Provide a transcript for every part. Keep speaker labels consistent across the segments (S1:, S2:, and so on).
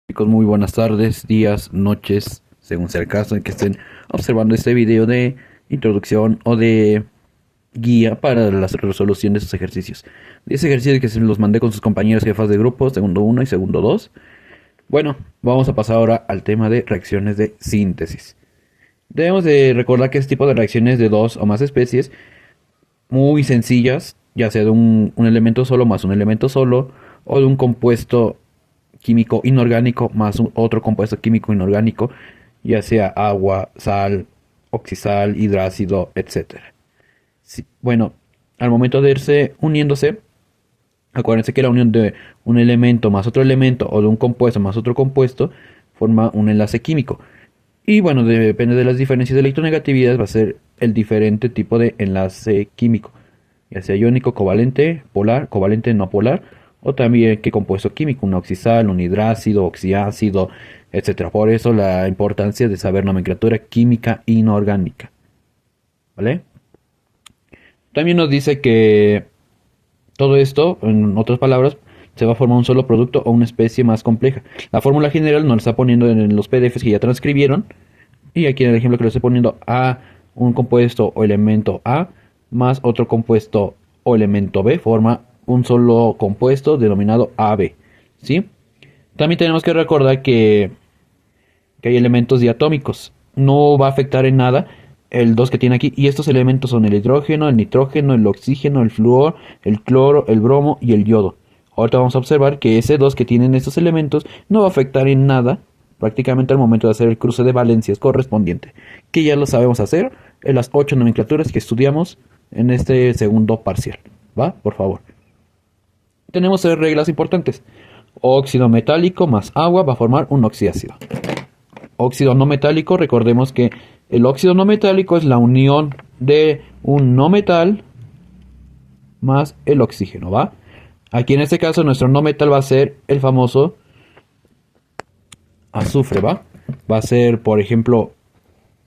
S1: Chicos, muy buenas tardes, días, noches, según sea el caso en que estén observando este video de introducción o de guía para la resolución de sus ejercicios. 10 ejercicios que se los mandé con sus compañeros jefas de grupo, segundo uno y segundo 2. Bueno, vamos a pasar ahora al tema de reacciones de síntesis. Debemos de recordar que este tipo de reacciones de dos o más especies, muy sencillas, ya sea de un elemento solo más un elemento solo, o de un compuesto químico inorgánico más otro compuesto químico inorgánico, ya sea agua, sal, oxisal, hidrácido, etcétera. Sí, bueno, al momento de irse uniéndose, acuérdense que la unión de un elemento más otro elemento o de un compuesto más otro compuesto forma un enlace químico. Y bueno, depende de las diferencias de electronegatividad, va a ser el diferente tipo de enlace químico, ya sea iónico, covalente, polar, covalente no polar, o también qué compuesto químico, un oxisal, un hidrácido, oxiácido, etcétera. Por eso la importancia de saber nomenclatura química inorgánica. ¿Vale? También nos dice que todo esto, en otras palabras, se va a formar un solo producto o una especie más compleja. La fórmula general nos la está poniendo en los PDFs que ya transcribieron. Y aquí en el ejemplo que lo estoy poniendo, A, un compuesto o elemento A, más otro compuesto o elemento B, forma un solo compuesto denominado AB. ¿Sí? También tenemos que recordar que hay elementos diatómicos. No va a afectar en nada el 2 que tiene aquí. Y estos elementos son el hidrógeno, el nitrógeno, el oxígeno, el flúor, el cloro, el bromo y el yodo. Ahorita vamos a observar que ese 2 que tienen estos elementos no va a afectar en nada prácticamente al momento de hacer el cruce de valencias correspondiente, que ya lo sabemos hacer en las 8 nomenclaturas que estudiamos en este segundo parcial. ¿Va? Por favor. Tenemos 3 reglas importantes. Óxido metálico más agua va a formar un oxiácido. Óxido no metálico, recordemos que el óxido no metálico es la unión de un no metal más el oxígeno, ¿va? Aquí en este caso nuestro no metal va a ser el famoso azufre, ¿va? Va a ser, por ejemplo,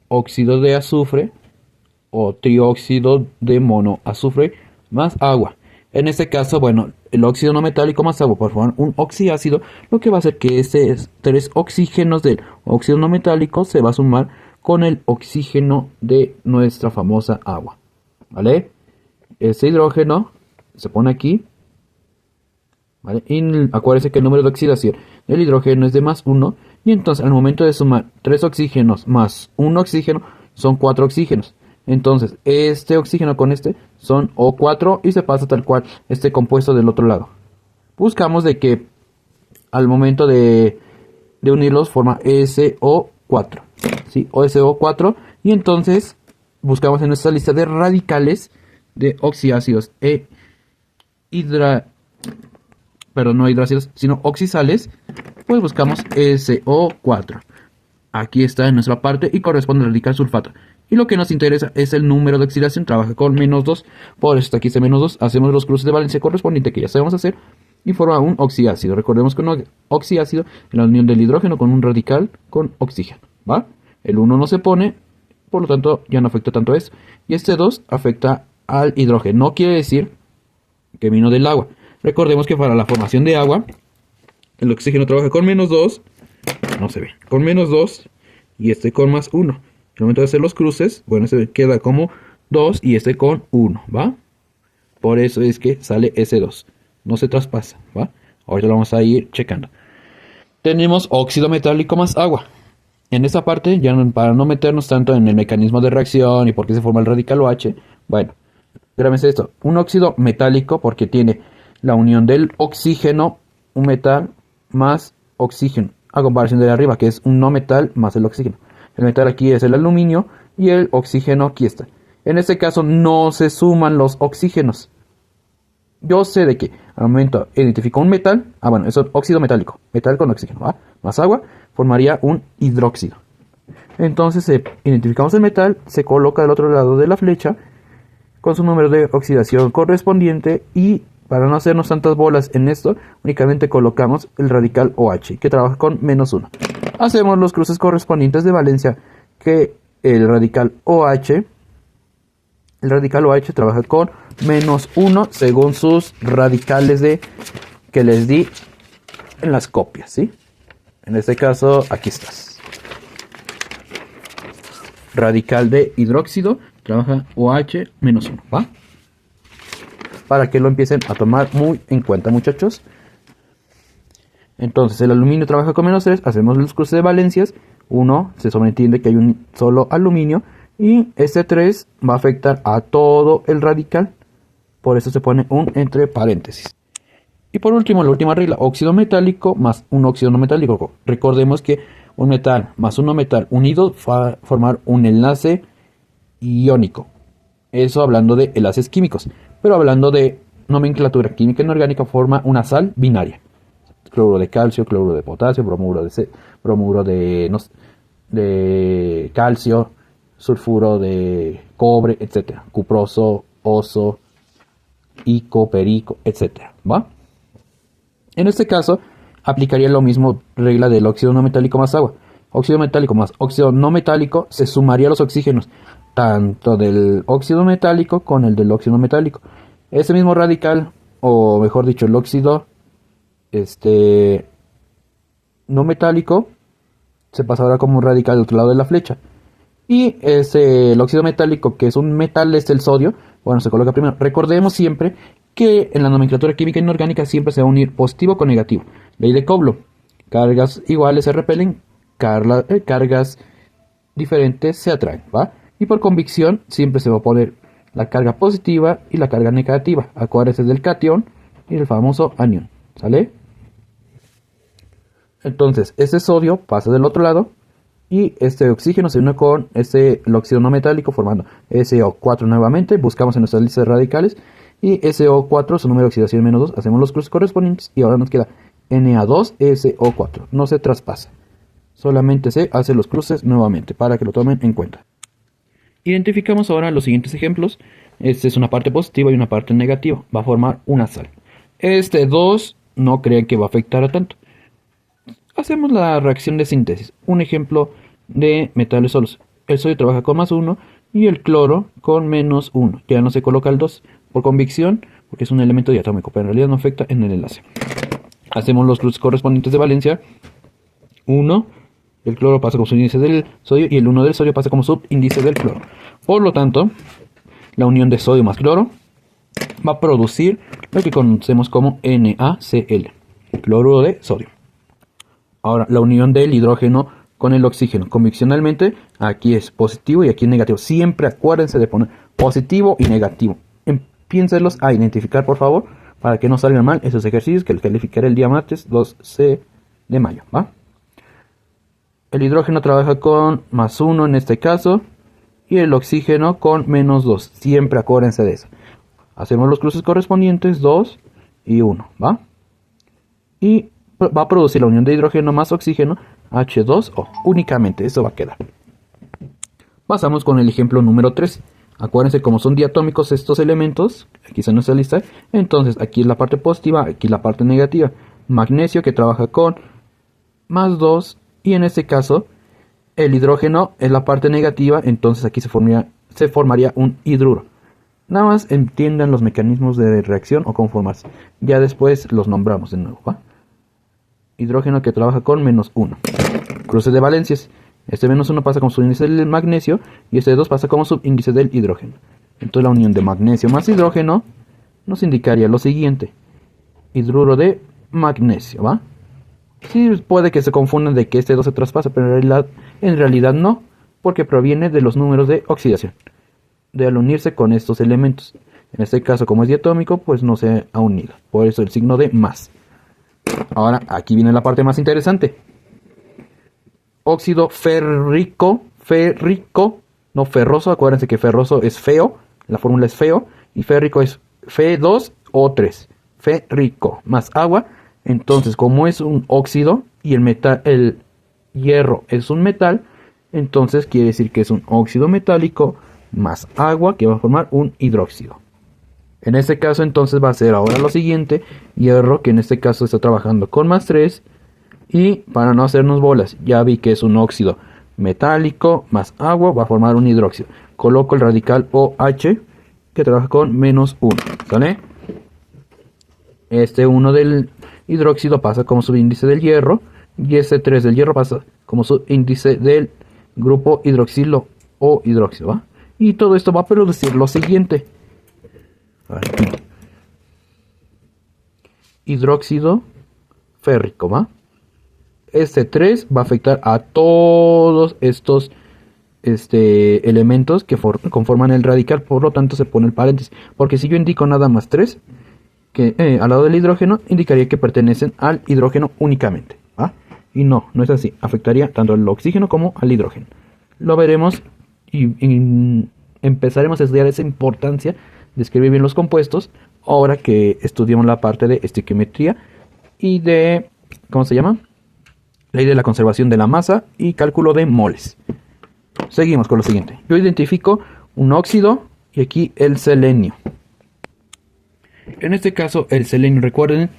S1: óxido de azufre o trióxido de monoazufre más agua. En este caso, bueno, el óxido no metálico más agua por formar un oxiácido, lo que va a hacer que estos 3 oxígenos del óxido no metálico se va a sumar con el oxígeno de nuestra famosa agua, ¿vale? Este hidrógeno se pone aquí, ¿vale? Y acuérdense que el número de oxidación del hidrógeno es de más 1, y entonces al momento de sumar 3 oxígenos más 1 oxígeno, son 4 oxígenos. Entonces, este oxígeno con este son O4 y se pasa tal cual este compuesto del otro lado. Buscamos de que al momento de unirlos forma SO4, ¿sí? O SO4, y entonces buscamos en nuestra lista de radicales de oxiácidos no hidrácidos, sino oxisales, pues buscamos SO4. Aquí está en nuestra parte y corresponde al radical sulfato. Y lo que nos interesa es el número de oxidación, trabaja con -2, por eso aquí está -2, hacemos los cruces de valencia correspondiente que ya sabemos hacer y forma un oxiácido. Recordemos que un oxiácido es la unión del hidrógeno con un radical con oxígeno, ¿va? El 1 no se pone, por lo tanto ya no afecta tanto a eso. Y este 2 afecta al hidrógeno, no quiere decir que vino del agua. Recordemos que para la formación de agua, el oxígeno trabaja con -2, no se ve, con -2 y este con +1. En el momento de hacer los cruces, bueno, este queda como 2 y este con 1, ¿va? Por eso es que sale ese 2. No se traspasa, ¿va? Ahorita lo vamos a ir checando. Tenemos óxido metálico más agua. En esta parte, ya para no meternos tanto en el mecanismo de reacción y por qué se forma el radical OH, bueno, grábense esto. Un óxido metálico porque tiene la unión del oxígeno, un metal, más oxígeno. A comparación de arriba, que es un no metal más el oxígeno. El metal aquí es el aluminio y el oxígeno aquí está. En este caso no se suman los oxígenos. Yo sé de que al momento identifico un metal, bueno, es óxido metálico, metal con oxígeno, ¿va? Más agua, formaría un hidróxido. Entonces identificamos el metal, se coloca del otro lado de la flecha con su número de oxidación correspondiente y para no hacernos tantas bolas en esto, únicamente colocamos el radical OH, que trabaja con -1. Hacemos los cruces correspondientes de valencia, que el radical OH trabaja con -1 según sus radicales que les di en las copias, ¿sí? En este caso, aquí estás. Radical de hidróxido trabaja OH-1, ¿va? Para que lo empiecen a tomar muy en cuenta, muchachos. Entonces, el aluminio trabaja con -3, hacemos los cruces de valencias. 1 se sobreentiende que hay un solo aluminio. Y este 3 va a afectar a todo el radical. Por eso se pone un entre paréntesis. Y por último, la última regla, óxido metálico más un óxido no metálico. Recordemos que un metal más un no metal unido va a formar un enlace iónico. Eso hablando de enlaces químicos. Pero hablando de nomenclatura química inorgánica, forma una sal binaria. Cloruro de calcio, cloruro de potasio, bromuro de calcio, sulfuro de cobre, etc. Cuproso, oso, ico, perico, etc. ¿Va? En este caso, aplicaría lo mismo regla del óxido no metálico más agua. Óxido metálico más óxido no metálico se sumaría a los oxígenos, tanto del óxido metálico con el del óxido no metálico. Ese mismo radical, o mejor dicho, el óxido no metálico, se pasará como un radical del otro lado de la flecha. Y el óxido metálico, que es un metal, es el sodio, bueno, se coloca primero. Recordemos siempre que en la nomenclatura química inorgánica siempre se va a unir positivo con negativo. Ley de Coulomb. Cargas iguales se repelen, cargas diferentes se atraen, ¿va? Y por convicción siempre se va a poner la carga positiva y la carga negativa. Acuérdense del cation y el famoso anión, ¿sale? Entonces, ese sodio pasa del otro lado y este oxígeno se une con el óxido no metálico formando SO4 nuevamente. Buscamos en nuestras listas de radicales y SO4, su número de oxidación es -2. Hacemos los cruces correspondientes y ahora nos queda Na2SO4. No se traspasa. Solamente se hace los cruces nuevamente para que lo tomen en cuenta. Identificamos ahora los siguientes ejemplos. Este es una parte positiva y una parte negativa. Va a formar una sal. 2 no crean que va a afectar a tanto. Hacemos la reacción de síntesis. Un ejemplo de metales solos. El sodio trabaja con +1 y el cloro con -1. Ya no se coloca el 2 por convicción porque es un elemento diatómico, pero en realidad no afecta en el enlace. Hacemos los cruces correspondientes de valencia. 1, el cloro pasa como subíndice del sodio y el 1 del sodio pasa como subíndice del cloro. Por lo tanto, la unión de sodio más cloro va a producir lo que conocemos como NaCl, cloruro de sodio. Ahora, la unión del hidrógeno con el oxígeno. Conviccionalmente, aquí es positivo y aquí es negativo. Siempre acuérdense de poner positivo y negativo. Empiénselos a identificar, por favor, para que no salgan mal esos ejercicios que les calificaré el día martes 2 de mayo, ¿va? El hidrógeno trabaja con +1 en este caso y el oxígeno con -2. Siempre acuérdense de eso. Hacemos los cruces correspondientes, 2 y 1, ¿va? Y va a producir la unión de hidrógeno más oxígeno, H2O. Únicamente eso va a quedar. Pasamos con el ejemplo número 3. Acuérdense como son diatómicos estos elementos, aquí está nuestra lista. Entonces aquí es la parte positiva, aquí la parte negativa. Magnesio que trabaja con +2 y en este caso el hidrógeno es la parte negativa, entonces aquí se formaría un hidruro. Nada más entiendan los mecanismos de reacción o conformarse. Ya después los nombramos de nuevo, ¿va? Hidrógeno que trabaja con -1. Cruces de valencias. Este -1 pasa como subíndice del magnesio y este 2 pasa como subíndice del hidrógeno. Entonces la unión de magnesio más hidrógeno nos indicaría lo siguiente. Hidruro de magnesio, ¿va? Sí puede que se confundan de que este 2 se traspasa, pero en realidad no, porque proviene de los números de oxidación, de al unirse con estos elementos. En este caso, como es diatómico, pues no se ha unido. Por eso el signo de más. Ahora, aquí viene la parte más interesante. Óxido férrico, no ferroso. Acuérdense que ferroso es feo, la fórmula es feo, y férrico es Fe2O3. Férrico más agua. Entonces, como es un óxido y el hierro es un metal, entonces quiere decir que es un óxido metálico más agua que va a formar un hidróxido. En este caso entonces va a ser ahora lo siguiente, hierro que en este caso está trabajando con +3 y para no hacernos bolas, ya vi que es un óxido metálico más agua, va a formar un hidróxido. Coloco el radical OH que trabaja con -1, ¿sale? Este 1 del hidróxido pasa como subíndice del hierro, y S3 del hierro pasa como subíndice del grupo hidroxilo o hidróxido, ¿va? Y todo esto va a producir lo siguiente. Aquí. Hidróxido férrico, ¿va? Este 3 va a afectar a todos estos elementos que conforman el radical, por lo tanto se pone el paréntesis, porque si yo indico nada más 3 que al lado del hidrógeno, indicaría que pertenecen al hidrógeno únicamente, ¿va? Y no es así, afectaría tanto al oxígeno como al hidrógeno. Lo veremos y empezaremos a estudiar esa importancia de escribir bien los compuestos ahora que estudiamos la parte de estequiometría y de, ¿cómo se llama? Ley de la conservación de la masa y cálculo de moles. Seguimos con lo siguiente. Yo identifico un óxido y aquí el selenio. En este caso el selenio, recuerden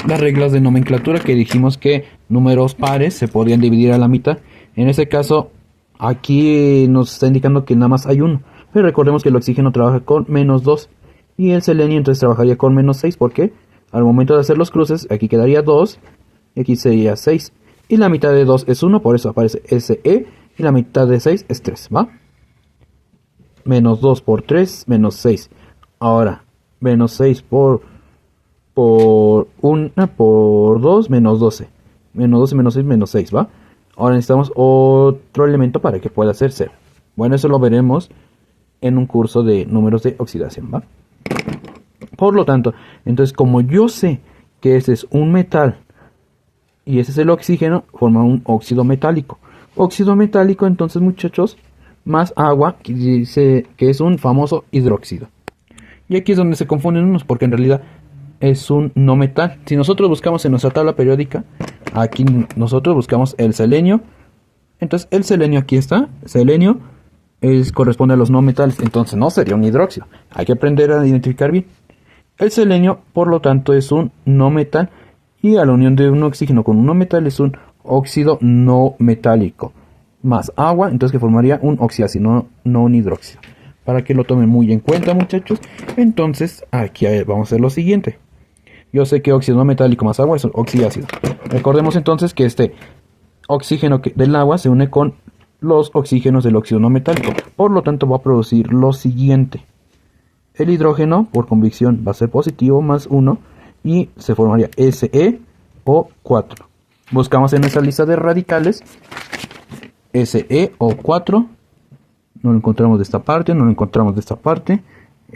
S1: las reglas de nomenclatura que dijimos que números pares se podían dividir a la mitad. En este caso aquí nos está indicando que nada más hay uno. Pero recordemos que el oxígeno trabaja con -2 y el selenio entonces trabajaría con -6 porque al momento de hacer los cruces aquí quedaría 2 y aquí sería 6. Y la mitad de 2 es 1, por eso aparece SE. Y la mitad de 6 es 3, ¿va? -2 por 3, -6. Ahora, -6 por 1, por 2, -12. -12, -6, -6, ¿va? Ahora necesitamos otro elemento para que pueda ser 0. Bueno, eso lo veremos en un curso de números de oxidación, ¿va? Por lo tanto, entonces como yo sé que ese es un metal y ese es el oxígeno, forma un óxido metálico. Óxido metálico, entonces muchachos, más agua, que dice que es un famoso hidróxido. Y aquí es donde se confunden unos, porque en realidad es un no metal. Si nosotros buscamos en nuestra tabla periódica, aquí nosotros buscamos el selenio. Entonces el selenio aquí está, selenio corresponde a los no metales, entonces no sería un hidróxido. Hay que aprender a identificar bien. El selenio, por lo tanto, es un no metal y a la unión de un oxígeno con un no metal es un óxido no metálico más agua, entonces que formaría un oxiácido, no un hidróxido. Para que lo tomen muy en cuenta, muchachos. Entonces aquí vamos a hacer lo siguiente. Yo sé que óxido no metálico más agua es un oxiácido. Recordemos entonces que este oxígeno del agua se une con los oxígenos del óxido no metálico, por lo tanto va a producir lo siguiente. El hidrógeno por convicción va a ser positivo más 1 y se formaría SeO4. Buscamos en nuestra lista de radicales SeO4. No lo encontramos de esta parte, no lo encontramos de esta parte.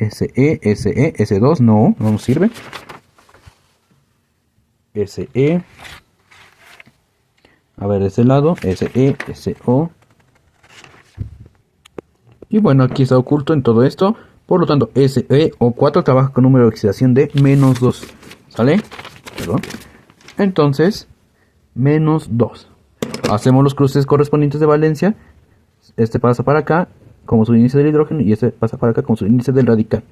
S1: Se, S2, no nos sirve. Se. A ver, de este lado, Se, SO. Y bueno, aquí está oculto en todo esto. Por lo tanto, SeO4 trabaja con número de oxidación de -2. ¿Sale? Perdón. Entonces, -2. Hacemos los cruces correspondientes de valencia. Este pasa para acá como su índice del hidrógeno y este pasa para acá como su índice del radical.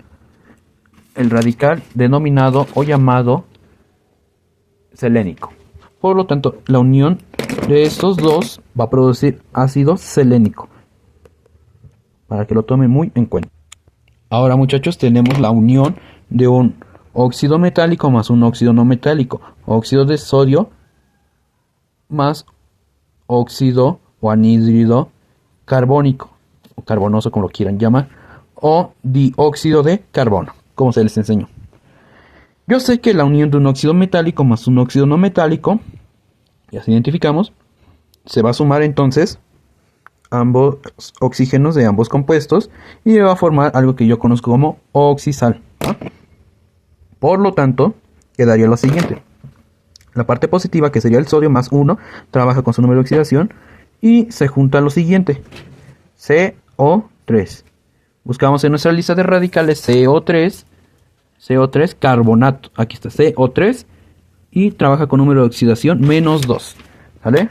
S1: El radical denominado o llamado selénico. Por lo tanto, la unión de estos dos va a producir ácido selénico. Para que lo tomen muy en cuenta. Ahora, muchachos, tenemos la unión de un óxido metálico más un óxido no metálico. Óxido de sodio más óxido o anhídrido carbónico o carbonoso, como lo quieran llamar, o dióxido de carbono, como se les enseñó. Yo sé que la unión de un óxido metálico más un óxido no metálico, ya se identificamos, se va a sumar entonces ambos oxígenos de ambos compuestos y va a formar algo que yo conozco como oxisal, ¿no? Por lo tanto, quedaría lo siguiente. La parte positiva, que sería el sodio más 1, trabaja con su número de oxidación y se junta lo siguiente. CO3. Buscamos en nuestra lista de radicales CO3 carbonato. Aquí está CO3 y trabaja con número de oxidación -2. ¿Vale?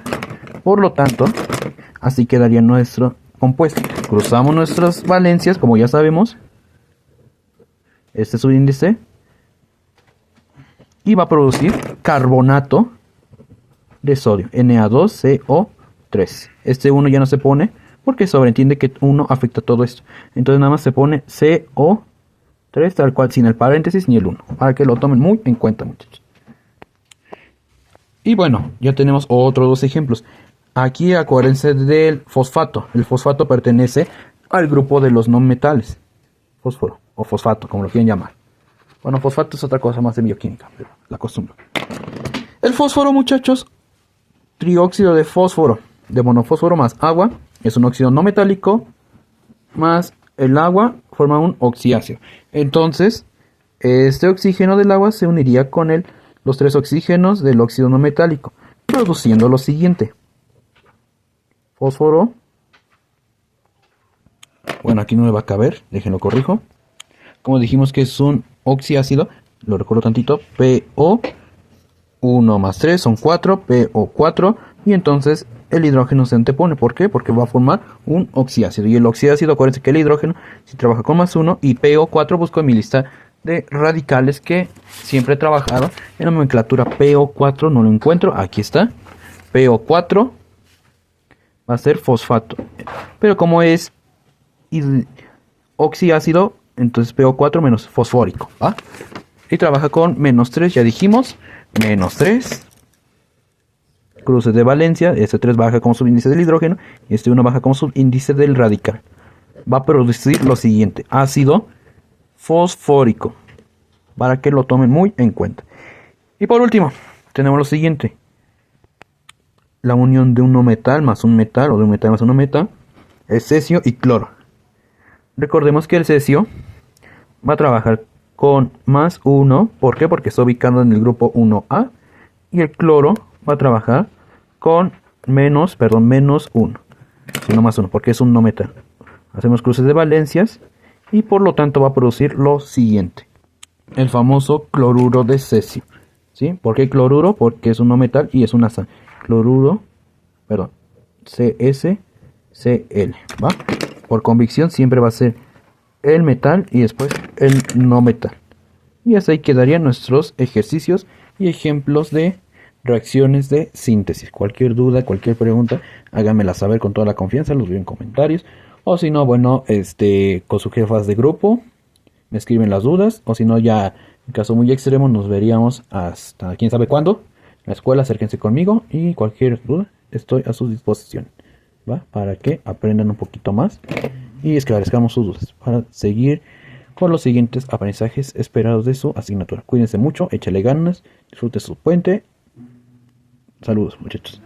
S1: Por lo tanto, así quedaría nuestro compuesto. Cruzamos nuestras valencias, como ya sabemos. Este es su índice. Y va a producir carbonato de sodio, Na2CO3. Este 1 ya no se pone porque sobreentiende que 1 afecta todo esto. Entonces nada más se pone CO3 tal cual, sin el paréntesis ni el 1. Para que lo tomen muy en cuenta, muchachos. Y bueno, ya tenemos otros dos ejemplos. Aquí acuérdense del fosfato. El fosfato pertenece al grupo de los no metales. Fósforo o fosfato, como lo quieren llamar. Bueno, fosfato es otra cosa más de bioquímica, pero la acostumbro. El fósforo, muchachos, trióxido de fósforo, de monofósforo más agua, es un óxido no metálico, más el agua forma un oxiáceo. Entonces, este oxígeno del agua se uniría con los tres oxígenos del óxido no metálico, produciendo lo siguiente. Fósforo. Bueno, aquí no me va a caber, déjenlo corrijo. Como dijimos que es un oxiácido, lo recuerdo tantito, PO, 1 más 3 son 4, PO4, y entonces el hidrógeno se antepone. ¿Por qué? Porque va a formar un oxiácido. Y el oxiácido, acuérdense que el hidrógeno, si trabaja con más 1, y PO4, busco en mi lista de radicales que siempre he trabajado en la nomenclatura PO4, no lo encuentro, aquí está, PO4 va a ser fosfato, pero como es oxiácido, entonces PO4 menos fosfórico, ¿va? Y trabaja con menos 3, ya dijimos, menos 3, cruces de valencia, este 3 baja como subíndice del hidrógeno, y este 1 baja como subíndice del radical. Va a producir lo siguiente, ácido fosfórico, para que lo tomen muy en cuenta. Y por último, tenemos lo siguiente, la unión de un no metal más un metal, o de un metal más un no metal, es cesio y cloro. Recordemos que el cesio va a trabajar con más 1, ¿por qué? Porque está ubicado en el grupo 1A, y el cloro va a trabajar con menos 1, sino más 1, porque es un no metal. Hacemos cruces de valencias y por lo tanto va a producir lo siguiente, el famoso cloruro de cesio, ¿sí? ¿Por qué cloruro? Porque es un no metal y es una sal. Cloruro, perdón, CsCl, ¿va? Por convicción siempre va a ser el metal y después el no metal. Y así quedarían nuestros ejercicios y ejemplos de reacciones de síntesis. Cualquier duda, cualquier pregunta, háganmela saber con toda la confianza, los veo en comentarios. O si no, bueno, con sus jefas de grupo, me escriben las dudas. O si no, ya en caso muy extremo, nos veríamos hasta quién sabe cuándo. En la escuela, acérquense conmigo y cualquier duda, estoy a su disposición, ¿va? Para que aprendan un poquito más y esclarezcamos sus dudas para seguir con los siguientes aprendizajes esperados de su asignatura. Cuídense mucho, échale ganas, disfrute su puente. Saludos, muchachos.